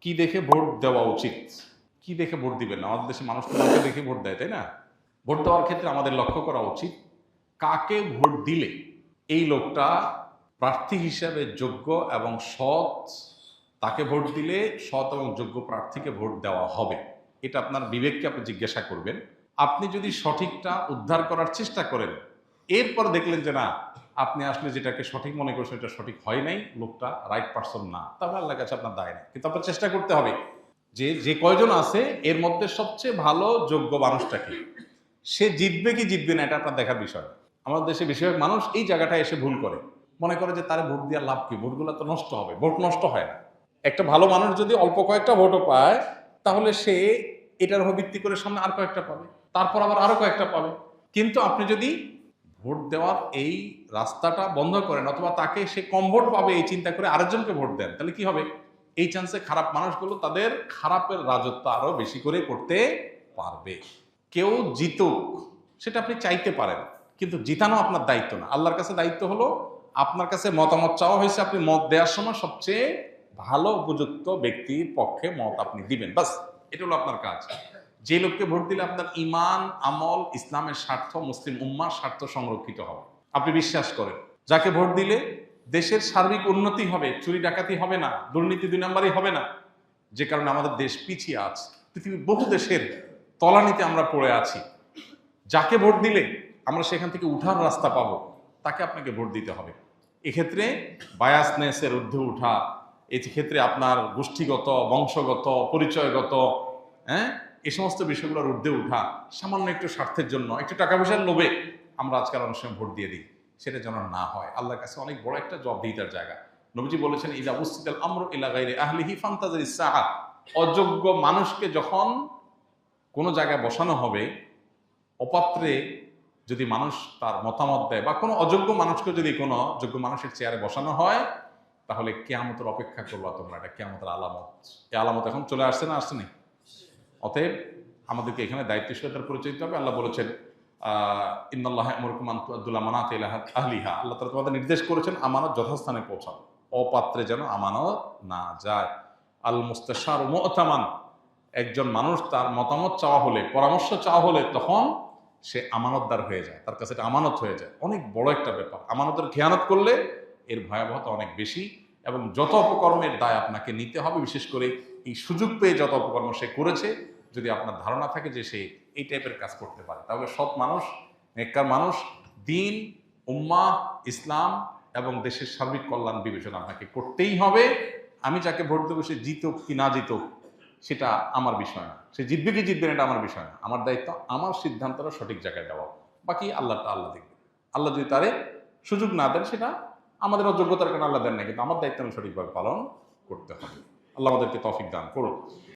কি দেখে ভোট দেওয়া উচিত, কি দেখে ভোট দিবেন না? আমাদের দেশে মানুষ তো লোককে দেখে ভোট দেয়, তাই না? ভোট দেওয়ার ক্ষেত্রে আমাদের লক্ষ্য করা উচিত কাকে ভোট দিলে এই লোকটা প্রার্থী হিসাবে যোগ্য এবং সৎ। তাকে ভোট দিলে সৎ এবং যোগ্য প্রার্থীকে ভোট দেওয়া হবে, এটা আপনার বিবেককে আপনি জিজ্ঞাসা করবেন। আপনি যদি সঠিকটা উদ্ধার করার চেষ্টা করেন, এরপর দেখলেন যে না, আপনি আসলে যেটাকে সঠিক মনে করছেন এটা সঠিক হয় নাই, লোকটা রাইট পারসন না, তাহলে আল্লাহর কাছে আপনার দায় নেই। কিন্তু আপনার চেষ্টা করতে হবে যে যে কয়জন আছে এর মধ্যে সবচেয়ে ভালো যোগ্য মানুষটাকে, সে জিতবে কি জিতবে না এটা আপনার দেখার বিষয়। আমাদের দেশে বেশিরভাগ মানুষ এই জায়গাটায় এসে ভুল করে, মনে করে যে তারা ভোট দেওয়ার লাভ কি, ভোটগুলো তো নষ্ট হবে। ভোট নষ্ট হয় না। একটা ভালো মানুষ যদি অল্প কয়েকটা ভোটও পায়, তাহলে সে এটার উপর ভিত্তি করে সামনে আর কয়েকটা পাবে, তারপর আবার আরো কয়েকটা পাবে। কিন্তু আপনি যদি ভোট দেওয়ার এই রাস্তাটা বন্ধ করেন, অথবা তাকে সে কম ভোট পাবে এই চিন্তা করে আরেকজনকে ভোট দেন, তাহলে কি হবে? এই চান্সে খারাপ মানুষগুলো তাদের খারাপের রাজত্ব আরো বেশি করে করতে পারবে। কেউ জিতুক সেটা আপনি চাইতে পারেন, কিন্তু জিতানো আপনার দায়িত্ব না। আল্লাহর কাছে দায়িত্ব হলো, আপনার কাছে মতামত চাওয়া হয়েছে, আপনি মত দেওয়ার সময় সবচেয়ে ভালো উপযুক্ত ব্যক্তির পক্ষে মত আপনি দিবেন, বাস। এটা হলো আপনার কাজ। যে লোককে ভোট দিলে আপনার ইমান, আমল, ইসলামের স্বার্থ, মুসলিম উম্মার স্বার্থ সংরক্ষিত হবে, আপনি বিশ্বাস করেন। যাকে ভোট দিলে দেশের সার্বিক উন্নতি হবে, চুরি ডাকাতি হবে না, দুর্নীতি 2 নম্বরই হবে না, যে কারণে আমাদের দেশ পিছিয়ে আছে। পৃথিবীর বহু দেশের তলানিতে আমরা পড়ে আছি। যাকে ভোট দিলে আমরা সেখান থেকে উঠার রাস্তা পাবো, তাকে আপনাকে ভোট দিতে হবে। এক্ষেত্রে বায়াসনেসের ঊর্ধ্বে উঠা, এক্ষেত্রে আপনার গোষ্ঠীগত, বংশগত, পরিচয়গত, হ্যাঁ, এই সমস্ত বিষয়গুলোর ঊর্ধ্বে উঠা, সামান্য একটু স্বার্থের জন্য, একটু টাকা পয়সার লোভে আমরা আজকাল অনেক সময় ভোট দিয়ে দিই, সেটা যেন না হয়। আল্লাহর কাছে অনেক বড় একটা জবাবদিহিতার জায়গা। নবীজি বলেছেন, ইযা উসিদাল আমরু ইলা গায়রি আহলিহি ফান্তাজিরিস সাআ। অযোগ্য মানুষকে যখন কোনো জায়গায় বসানো হবে, অপাত্রে যদি মানুষ তার মতামত দেয়, বা কোনো অযোগ্য মানুষকে যদি কোনো যোগ্য মানুষের চেয়ারে বসানো হয়, তাহলে কিয়ামতের অপেক্ষা করবা তোমরা। এটা কিয়ামতের আলামত। এই আলামত এখন চলে আসছে না, আসছে না? অতএব আমাদেরকে এখানে দায়িত্বশীলতার পরিচয় দিতে হবে। আল্লাহ বলেছেন, ইন্নাল্লাহা ইয়ামুরুকুম আন তুআদ্দুল আমানাতি ইলা আহলিহা। আল্লাহ তাআলা তোমাদের নির্দেশ করেছেন আমানত যথাস্থানে পৌঁছাও, অপাত্রে যেন আমানত না যায়। আল মুস্তাশারু মু'তামান। একজন মানুষ তার মতামত চাওয়া হলে, পরামর্শ চাওয়া হলে, তখন সে আমানতদার হয়ে যায়, তার কাছে এটা আমানত হয়ে যায়। অনেক বড় একটা ব্যাপার। আমানতের খেয়ানত করলে এর ভয়াবহতা অনেক বেশি, এবং যত অপকর্মের দায় আপনাকে নিতে হবে, বিশেষ করে এই সুযোগ পেয়ে যত অপকর্ম সে করেছে, যদি আপনার ধারণা থাকে যে সে এই টাইপের কাজ করতে পারে, তাহলে সৎ মানুষ, নেককার মানুষ, দিন, উম্মাহ, ইসলাম এবং দেশের সার্বিক কল্যাণ বিবেচনা আপনাকে করতেই হবে। আমি যাকে ভোট দেবো সে জিতুক কি না জিতুক সেটা আমার বিষয় না, সে জিতবে কি জিতবে না এটা আমার বিষয় না। আমার দায়িত্ব আমার সিদ্ধান্তটা সঠিক জায়গায় দেওয়া, বাকি আল্লাহটা আল্লাহ দেখবে। আল্লাহ যদি তারে সুযোগ না দেন, সেটা আমাদের অযোগ্যতার কারণে আল্লাহ দেন না, কিন্তু আমার দায়িত্ব আমি সঠিকভাবে পালন করতে হবে। আল্লাহ আমাদেরকে তৌফিক দান করুন।